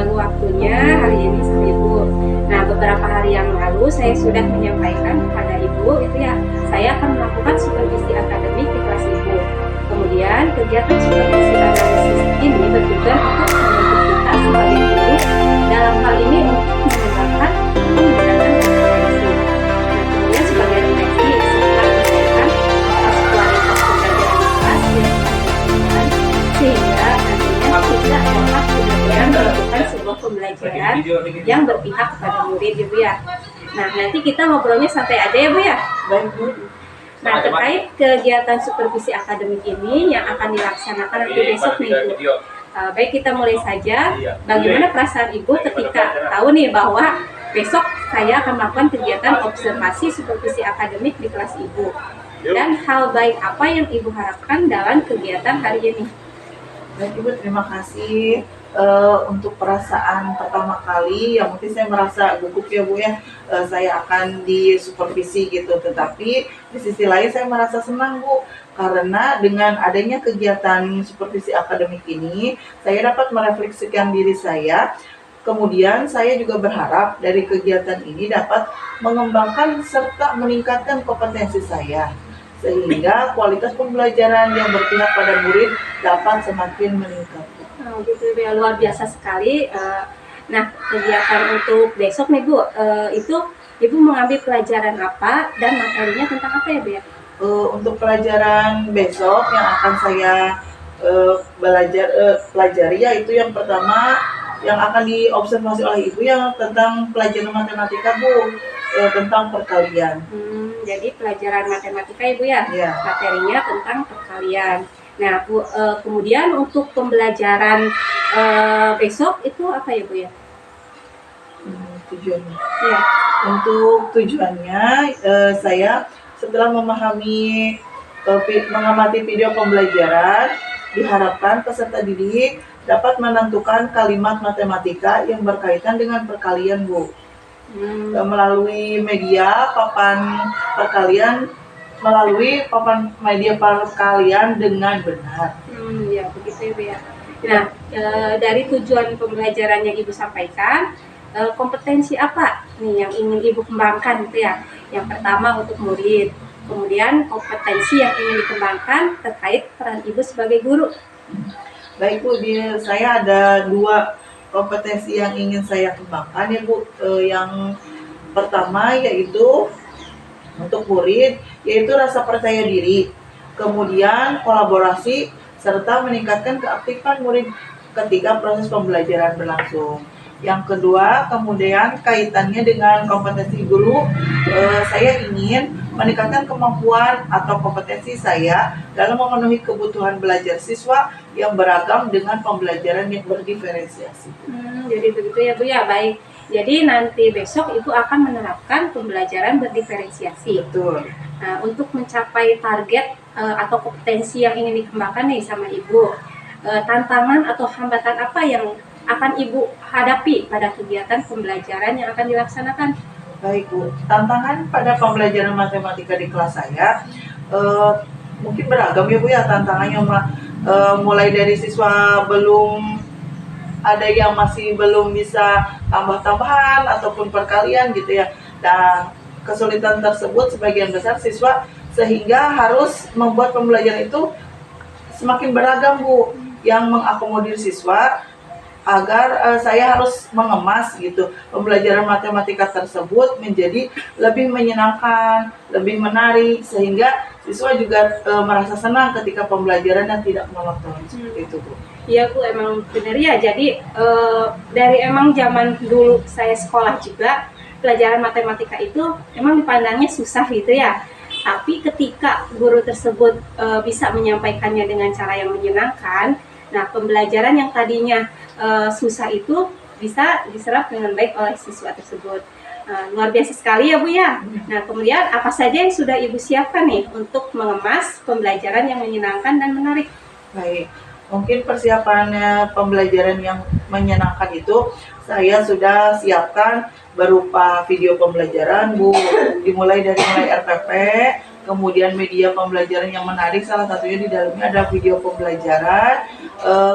mengganggu waktunya hari ini sama Ibu. Nah, beberapa hari yang lalu saya sudah menyampaikan kepada Ibu itu ya, saya akan melakukan supervisi akademik di kelas Ibu. Kemudian kegiatan supervisi analisis ini bertujuan untuk membentuk kita sebagai guru dalam hal ini untuk mengembangkan pembelajaran kompetensi. Nah, kemudian sebagai refleksi setelah menyelesaikan kualitas pembelajaran di kelas yang dilakukan, sehingga nantinya tidak dapat benar-benar melakukan sebuah pembelajaran yang berpihak kepada murid ya Bu ya. Nah, nanti kita ngobrolnya santai aja ya Bu ya. Baik Bu. Nah, terkait kegiatan supervisi akademik ini yang akan dilaksanakan nanti besok nih Bu. Baik, kita mulai saja. Bagaimana perasaan Ibu ketika tahu nih bahwa besok saya akan melakukan kegiatan observasi supervisi akademik di kelas Ibu? Dan hal baik apa yang Ibu harapkan dalam kegiatan hari ini? Baik Ibu, terima kasih untuk perasaan pertama kali yang mungkin saya merasa gugup ya Bu ya, saya akan disupervisi gitu, tetapi di sisi lain saya merasa senang Bu, karena dengan adanya kegiatan supervisi akademik ini saya dapat merefleksikan diri saya. Kemudian saya juga berharap dari kegiatan ini dapat mengembangkan serta meningkatkan kompetensi saya, sehingga kualitas pembelajaran yang berpihak pada murid dapat semakin meningkat. Oh, gitu ya, luar biasa sekali. Nah, kegiatan untuk besok nih Bu, itu Ibu mengambil pelajaran apa dan materinya tentang apa ya Bu ya? Untuk pelajaran besok yang akan saya pelajari yaitu yang pertama yang akan diobservasi oleh Ibu yang tentang pelajaran matematika Bu, tentang perkalian. Jadi pelajaran matematika Ibu ya? Ya. Materinya tentang perkalian. Nah Bu, kemudian untuk pembelajaran besok itu apa ya Bu ya? Tujuannya. Ya. Untuk tujuannya saya setelah mengamati video pembelajaran, diharapkan peserta didik dapat menentukan kalimat matematika yang berkaitan dengan perkalian Bu. Melalui media papan perkalian dengan benar. Ya begitu ya Bu ya. Nah, dari tujuan pembelajaran yang Ibu sampaikan, kompetensi apa nih yang ingin Ibu kembangkan gitu ya? Yang pertama untuk murid, kemudian kompetensi yang ingin dikembangkan terkait peran Ibu sebagai guru. Baik Bu, saya ada 2 kompetensi yang ingin saya kembangkan ya Bu. Yang pertama yaitu untuk murid, yaitu rasa percaya diri, kemudian kolaborasi, serta meningkatkan keaktifan murid ketika proses pembelajaran berlangsung. Yang kedua, kemudian kaitannya dengan kompetensi guru, saya ingin meningkatkan kemampuan atau kompetensi saya dalam memenuhi kebutuhan belajar siswa yang beragam dengan pembelajaran yang berdiferensiasi. Jadi begitu ya Bu ya, baik. Jadi nanti besok Ibu akan menerapkan pembelajaran berdiferensiasi. Betul. Nah, untuk mencapai target atau kompetensi yang ingin dikembangkan nih sama Ibu, tantangan atau hambatan apa yang akan Ibu hadapi pada kegiatan pembelajaran yang akan dilaksanakan? Baik Bu, tantangan pada pembelajaran matematika di kelas saya mungkin beragam ya Bu ya, tantangannya mulai dari siswa ada yang masih belum bisa tambah-tambahan ataupun perkalian gitu ya. Dan kesulitan tersebut sebagian besar siswa sehingga harus membuat pembelajaran itu semakin beragam Bu, yang mengakomodir siswa agar saya harus mengemas gitu pembelajaran matematika tersebut menjadi lebih menyenangkan, lebih menarik, sehingga siswa juga merasa senang ketika pembelajarannya tidak monoton. Seperti itu Bu. Iya Bu, emang benar ya. Jadi dari emang zaman dulu saya sekolah juga, pelajaran matematika itu emang dipandangnya susah gitu ya. Tapi ketika guru tersebut bisa menyampaikannya dengan cara yang menyenangkan, nah pembelajaran yang tadinya susah itu bisa diserap dengan baik oleh siswa tersebut. Luar biasa sekali ya Bu ya. Nah, kemudian apa saja yang sudah Ibu siapkan nih untuk mengemas pembelajaran yang menyenangkan dan menarik? Baik, mungkin persiapannya pembelajaran yang menyenangkan itu saya sudah siapkan berupa video pembelajaran Bu, dimulai dari RPP, kemudian media pembelajaran yang menarik, salah satunya di dalamnya ada video pembelajaran,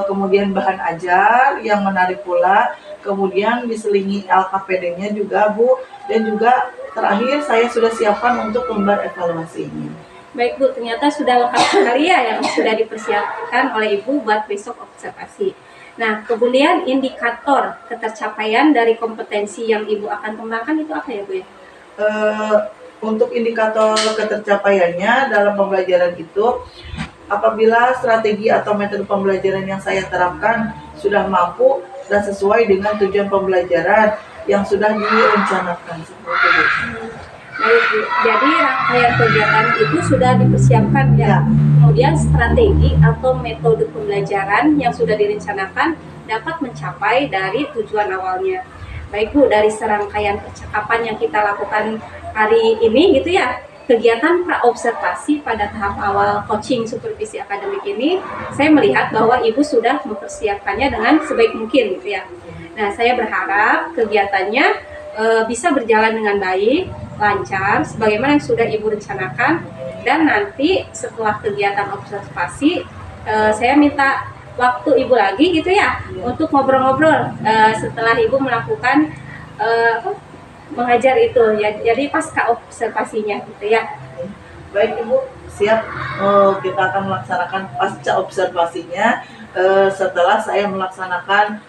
kemudian bahan ajar yang menarik pula, kemudian diselingi LKPD-nya juga Bu, dan juga terakhir saya sudah siapkan untuk lembar evaluasi ini. Baik Bu, ternyata sudah lengkap sekali ya yang sudah dipersiapkan oleh Ibu buat besok observasi. Nah, kemudian indikator ketercapaian dari kompetensi yang Ibu akan kembangkan itu apa ya Bu ya? Untuk indikator ketercapaiannya dalam pembelajaran itu, apabila strategi atau metode pembelajaran yang saya terapkan sudah mampu dan sesuai dengan tujuan pembelajaran yang sudah direncanakan seperti itu. Baik Bu, jadi rangkaian kegiatan itu sudah dipersiapkan ya. Kemudian strategi atau metode pembelajaran yang sudah direncanakan dapat mencapai dari tujuan awalnya. Baik Bu, dari serangkaian percakapan yang kita lakukan hari ini gitu ya, kegiatan praobservasi pada tahap awal coaching supervisi akademik ini, saya melihat bahwa Ibu sudah mempersiapkannya dengan sebaik mungkin gitu ya. Nah, saya berharap kegiatannya bisa berjalan dengan baik, lancar, sebagaimana yang sudah Ibu rencanakan, dan nanti setelah kegiatan observasi, saya minta waktu Ibu lagi gitu ya, untuk ngobrol-ngobrol setelah Ibu melakukan mengajar itu ya, jadi pasca observasinya gitu ya. Baik Ibu, siap. Kita akan melaksanakan pasca observasinya setelah saya melaksanakan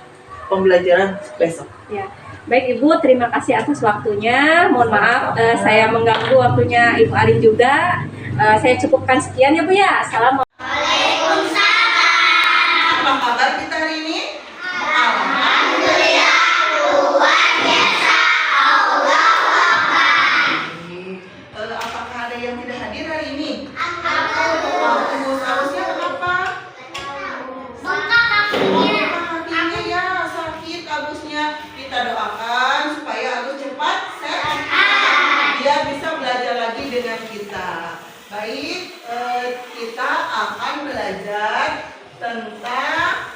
pembelajaran besok. Ya. Baik Ibu, terima kasih atas waktunya. Mohon maaf saya mengganggu waktunya Ibu Arin juga. Saya cukupkan sekian ya Bu ya. Assalamualaikum. Apa kabar kita hari ini? Apakah ada yang tidak hadir hari ini? Harusnya kenapa? Kakinya ya sakit Agusnya. Kita doakan supaya Agus cepat sehat. Dia bisa belajar lagi dengan kita. Baik, kita akan belajar tentang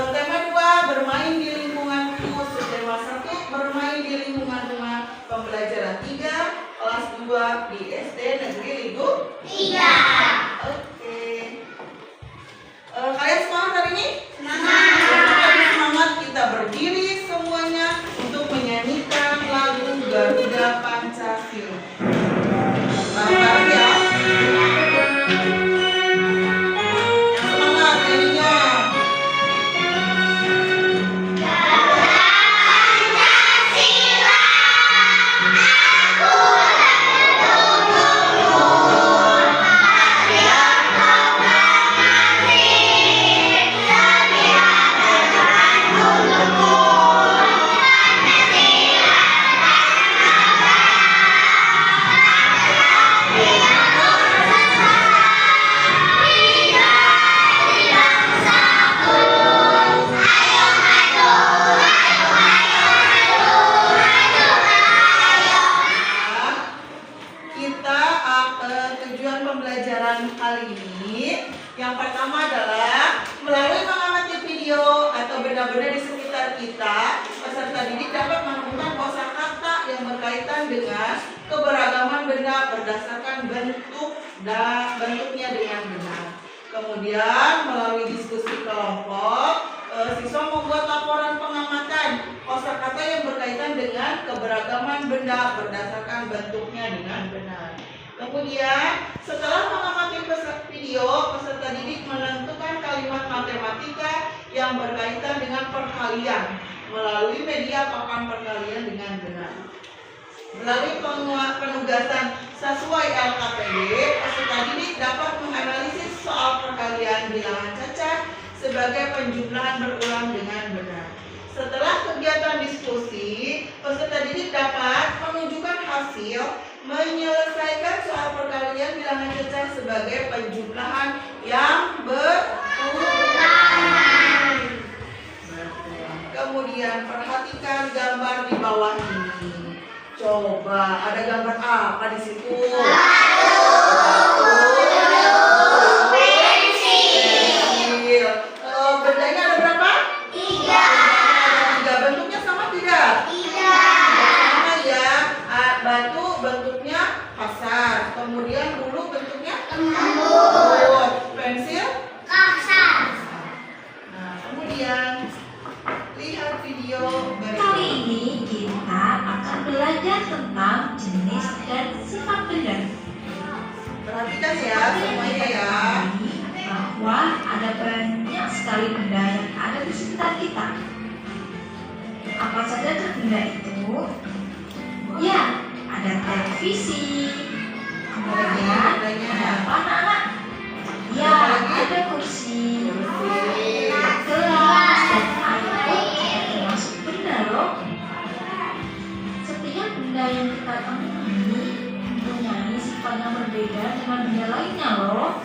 tema 2, bermain di lingkunganku. Tema 1, bermain di lingkungan rumah. Pembelajaran 3, kelas 2 di SD Negeri Ligu 3. Oke. Kalian semangat hari ini? Semangat, kita berdiri semuanya untuk menyanyikan lagu Garuda Pancasila. Semangat ya. Yang semangat nyanyinya. Tujuan pembelajaran kali ini yang pertama adalah melalui mengamati video atau benda-benda di sekitar kita, peserta didik dapat menemukan kosakata yang berkaitan dengan keberagaman benda berdasarkan bentuknya dengan benar. Kemudian melalui diskusi kelompok, siswa membuat laporan pengamatan kosakata yang berkaitan dengan keberagaman benda berdasarkan bentuknya dengan benar. Kemudian, setelah mengamati video, peserta didik menentukan kalimat matematika yang berkaitan dengan perkalian melalui media papan perkalian dengan benar. Melalui penugasan sesuai LKPD, peserta didik dapat menganalisis soal perkalian bilangan cacat sebagai penjumlahan berulang dengan benar. Setelah kegiatan diskusi, peserta didik dapat menunjukkan hasil menyelesaikan soal perkalian bilangan cacat sebagai penjumlahan yang berulang. Kemudian perhatikan gambar di bawah ini. Coba ada gambar apa di situ? Pensil. Bendanya ada berapa? 3. Bentuknya sama tidak? Sama ya. Batu bentuknya kasar. Kemudian bulu bentuknya lembut. Pensil kasar. Nah, kemudian lihat video belajar tentang jenis dan sifat benda. Perhatikan ya semuanya ya. Bahwa ada banyak sekali benda yang ada di sekitar kita. Apa saja benda itu? Ya, ada televisi, kemudian ada apa anak-anak? Ya, ada kursi, gelas, dan iPod termasuk benda loh. Setiap benda yang kita temui mempunyai sifat yang berbeda dengan benda lainnya loh.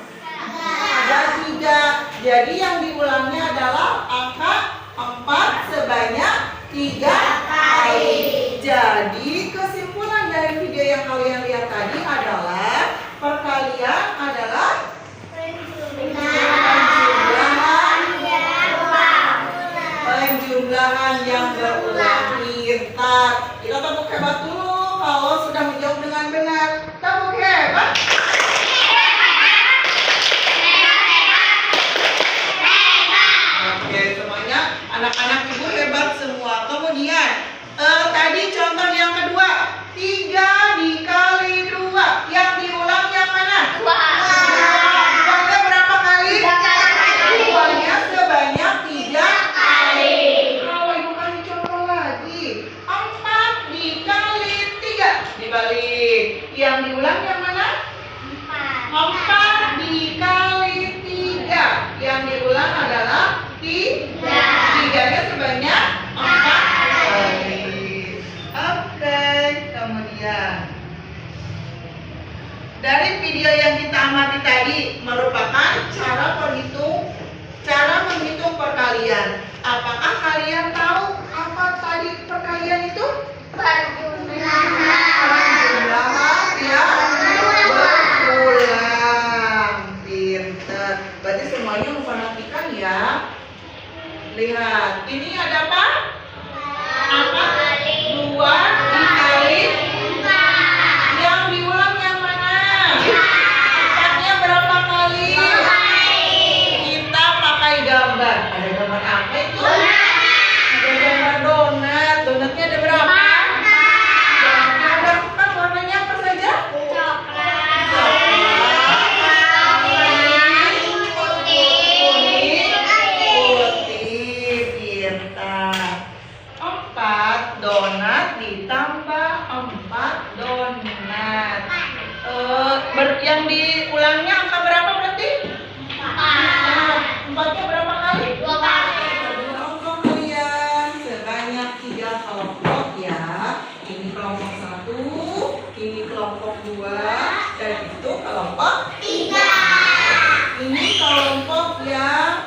Ada 3. Jadi yang diulangnya adalah angka 4 sebanyak 3 kali. Jadi kesimpulan dari video yang kalian lihat tadi adalah perkalian adalah penjumlahan yang berulang. Pintar. Kita tepuk hebat dulu kalau sudah menjawab dengan benar. Tepuk hebat. Oke, semuanya anak-anak ibu hebat semua. Kemudian tadi contoh yang kedua, 3 dikali 2. Yang diulang yang mana? 2. Duanya berapa kali? 3 kali. Duanya sebanyak 3 kali. Kalau ibu kasih contoh lagi, 4 dikali 3. Dibalik. Yang diulang yang mana? 4 dikali 3. Yang diulang adalah 3. 3-nya sebanyak 4 kali. Oke, kemudian dari video yang kita amati tadi merupakan cara menghitung perkalian. Apakah kalian tahu apa tadi perkalian itu? Penjumlahan yang berulang. Pinter. Berarti semuanya memperhatikan ya. Lihat, ini ada apa? 2 dikali 5. Yang diulang yang mana? 4-nya berapa kali? Kita pakai gambar. Ada gambar apa itu? Ada gambar donat. Donatnya ada berapa? Donatnya ada kan warnanya apa saja? Coklat, putih, pintar. 4 donat ditambah 4 donat. Yang diulangnya angka berapa berarti? 4-nya berapa kali? 2 kali. Kelompok kalian sebanyak 3 kelompok ya. Ini kelompok 1, ini kelompok 2, dan itu kelompok 3. Ini kelompok yang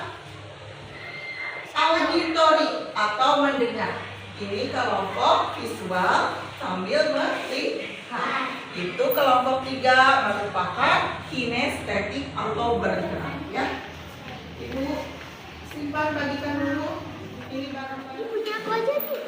auditori atau mendengar. Ini kelompok visual sambil melihat. Itu kelompok 3 merupakan kinestetik atau bergerak ya. Ibu simpan bagikan dulu. Ini barang-barang. Punya aku aja nih.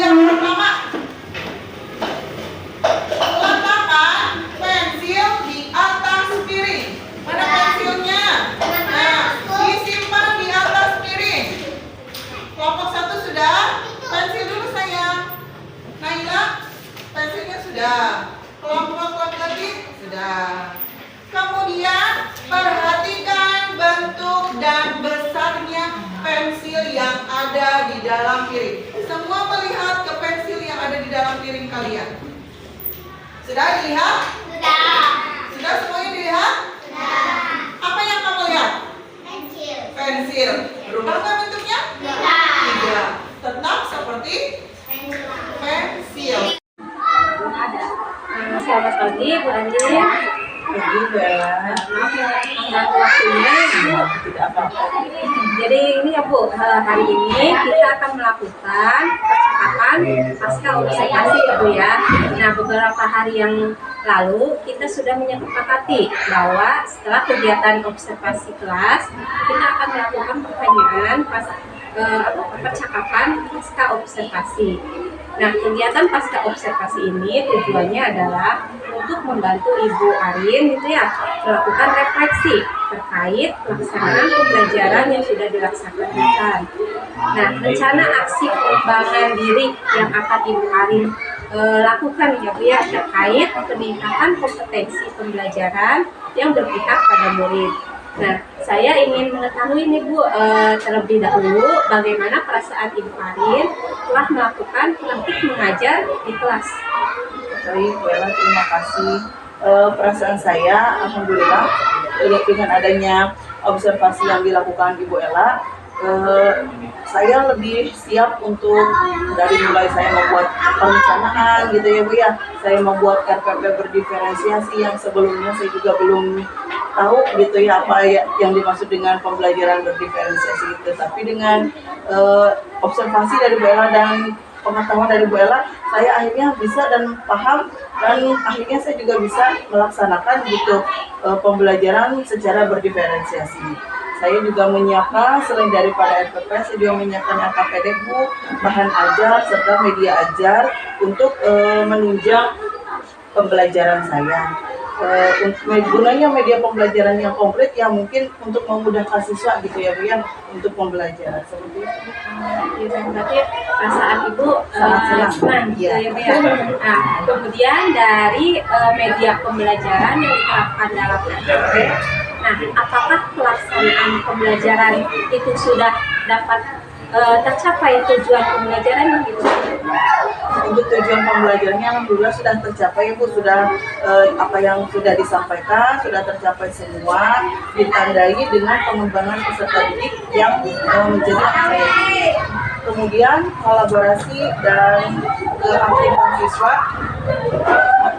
Yang pertama, letakkan pensil di atas piring. Mana pensilnya? Nah, disimpan di atas piring. Kelompok 1 sudah. Pensil dulu sayang. Naila, pensilnya sudah. Kelompok lagi sudah. Kemudian perhatikan bentuk dan besarnya pensil yang ada di dalam piring. Semua melihat ke pensil yang ada di dalam piring kalian. Sudah dilihat? Sudah. Sudah semuanya dilihat? Sudah. Apa yang kamu lihat? Pensil. Pensil. Berubah nggak bentuknya? Tidak. Tidak. Tetap seperti Pensil. pensil. Selamat pagi Bu Andi. Maaf ya, mengganggu waktunya. Tidak apa-apa. Jadi ini ya Bu, hari ini kita akan melakukan percakapan pasca observasi ya Bu ya. Nah, beberapa beberapa hari yang lalu kita sudah menyepakati bahwa setelah kegiatan observasi kelas kita akan melakukan pertanyaan percakapan pasca observasi. Nah, kegiatan pasca observasi ini tujuannya adalah untuk membantu Ibu Arin gitu ya, melakukan refleksi terkait pelaksanaan pembelajaran yang sudah dilaksanakan. Nah, rencana aksi pengembangan diri yang akan Ibu Arin lakukan ya Bu ya, terkait peningkatan kompetensi pembelajaran yang berpihak pada murid. Nah, saya ingin mengetahui nih Bu, terlebih dahulu bagaimana perasaan Ibu Arin telah melakukan praktik mengajar di kelas. Baik, Bu Ella, terima kasih. Perasaan saya, alhamdulillah, dengan adanya observasi yang dilakukan Ibu Ella, saya lebih siap untuk dari mulai saya membuat perencanaan gitu ya Bu ya. Saya membuat RPP berdiferensiasi yang sebelumnya saya juga belum tahu gitu ya apa yang dimaksud dengan pembelajaran berdiferensiasi itu. Tapi dengan observasi dari Bu Ella dan pengetahuan dari Bu Ella, saya akhirnya bisa dan paham, dan akhirnya saya juga bisa melaksanakan gitu pembelajaran secara berdiferensiasi. Saya juga menyiapkan selain daripada RPP, saya juga menyiapkan LKPD Bu, bahan ajar serta media ajar untuk menunjang pembelajaran saya. Gunanya media pembelajaran yang komplit yang mungkin untuk memudahkan siswa gitu ya Bu ya, untuk pembelajaran seperti itu. Berarti perasaan Ibu Sangat senang gitu ya Bu ya. Nah, kemudian dari media pembelajaran yang diterapkan dalam RPP, nah, apakah pelaksanaan pembelajaran itu sudah dapat tercapai tujuan pembelajaran gitu? Untuk tujuan pembelajarannya alhamdulillah sudah tercapai Bu, sudah apa yang sudah disampaikan sudah tercapai semua, ditandai dengan pengembangan peserta didik yang menjadi prioritas. Kemudian kolaborasi dan keaktifan siswa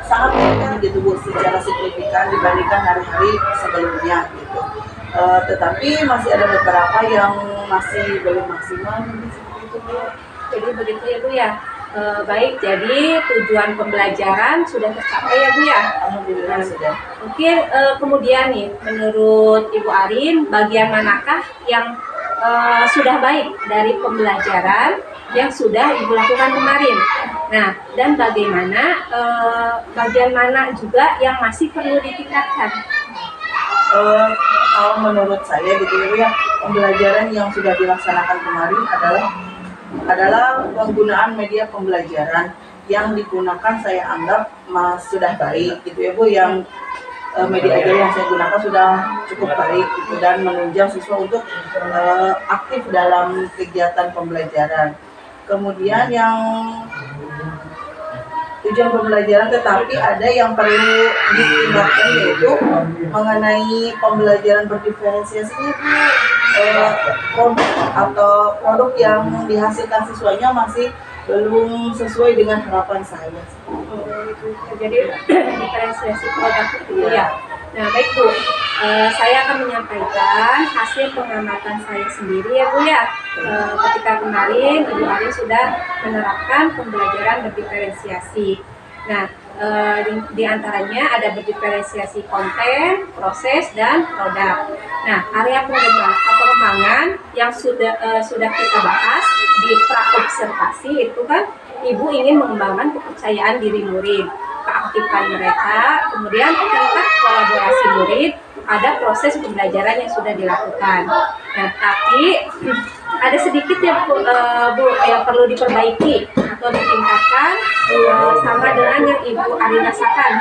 sangat meningkat gitu Bu, secara signifikan dibandingkan hari-hari sebelumnya gitu. Tetapi masih ada beberapa yang masih belum maksimal seperti itu Bu. Jadi begitu ya Bu ya. Baik, jadi tujuan pembelajaran sudah tercapai ya Bu ya. Alhamdulillah sudah. Oke, kemudian nih menurut Ibu Arin, bagian manakah yang sudah baik dari pembelajaran yang sudah Ibu lakukan kemarin? Nah, dan bagaimana bagian mana juga yang masih perlu ditingkatkan? Kalau menurut saya gitu ya, pembelajaran yang sudah dilaksanakan kemarin adalah penggunaan media pembelajaran yang digunakan saya anggap sudah baik gitu ya Bu, yang media ajar yang saya gunakan sudah cukup baik gitu, dan menunjang siswa untuk aktif dalam kegiatan pembelajaran. Kemudian yang tujuan pembelajaran, tetapi ada yang perlu ditingkatkan yaitu mengenai pembelajaran berdiferensiasi ini produk yang dihasilkan siswanya masih belum sesuai dengan harapan saya. Jadi diferensiasi produk itu ya. Nah baik Bu, saya akan menyampaikan hasil pengamatan saya sendiri ya Bu ya. Ketika kemarin Ibu Arin sudah menerapkan pembelajaran berdiferensiasi. Nah di antaranya ada berdiferensiasi konten, proses, dan produk. Nah area pengembangan yang sudah kita bahas di pra-observasi itu kan Ibu ingin mengembangkan kepercayaan diri murid, keaktifan mereka, kemudian tingkat kolaborasi murid, ada proses pembelajaran yang sudah dilakukan. Nah, tapi ada sedikit yang Bu yang perlu diperbaiki atau ditingkatkan sama dengan yang Ibu Arin rasakan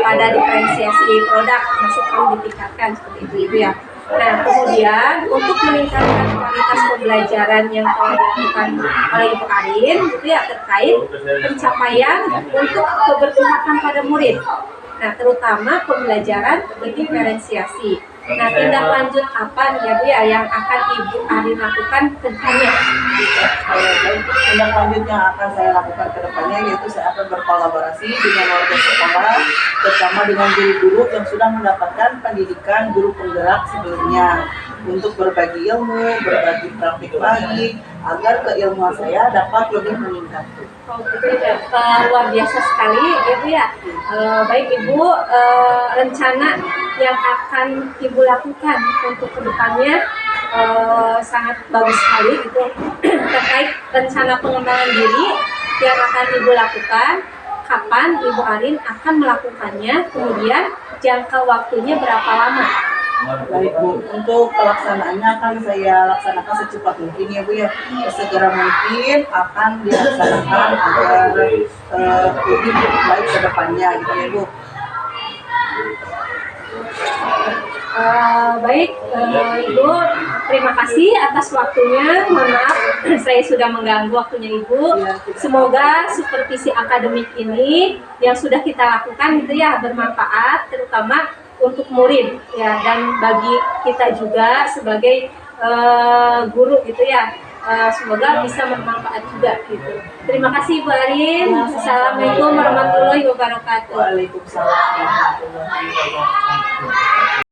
pada diferensiasi produk, masih perlu ditingkatkan seperti itu Ibu ya. Nah, kemudian untuk meningkatkan kualitas pembelajaran yang telah dilakukan oleh Ibu Arin, itu ya terkait pencapaian untuk keberpihakan pada murid. Nah, terutama pembelajaran berdiferensiasi. Nah, tindak lanjut apa nih ya Bu ya yang akan Ibu Arin lakukan ke depannya? Tindak lanjut yang akan saya lakukan ke depannya yaitu saya akan berkolaborasi dengan warga sekolah, bersama dengan guru-guru yang sudah mendapatkan pendidikan guru penggerak sebelumnya. untuk berbagi ilmu, berbagi praktik baik, agar keilmuan saya dapat lebih meningkat. Oh, gitu ya. Luar biasa sekali ya Bu ya. Baik Ibu, rencana yang akan Ibu lakukan untuk kedepannya sangat bagus sekali gitu. Terkait rencana pengembangan diri yang akan Ibu lakukan, kapan Ibu Arin akan melakukannya, kemudian jangka waktunya berapa lama? Baik Bu, untuk pelaksanaannya akan saya laksanakan secepat mungkin ya Bu ya. Segera mungkin akan dilaksanakan agar lebih baik ke depannya gitu ya Bu. Baik, Ibu, terima kasih atas waktunya. Mohon maaf, saya sudah mengganggu waktunya Ibu. Semoga supervisi akademik ini yang sudah kita lakukan itu ya bermanfaat, terutama untuk murid ya, dan bagi kita juga sebagai guru gitu ya. Semoga bisa bermanfaat juga gitu. Terima kasih Bu Arin. Assalamualaikum warahmatullahi wabarakatuh. Waalaikumsalam warahmatullahi wabarakatuh.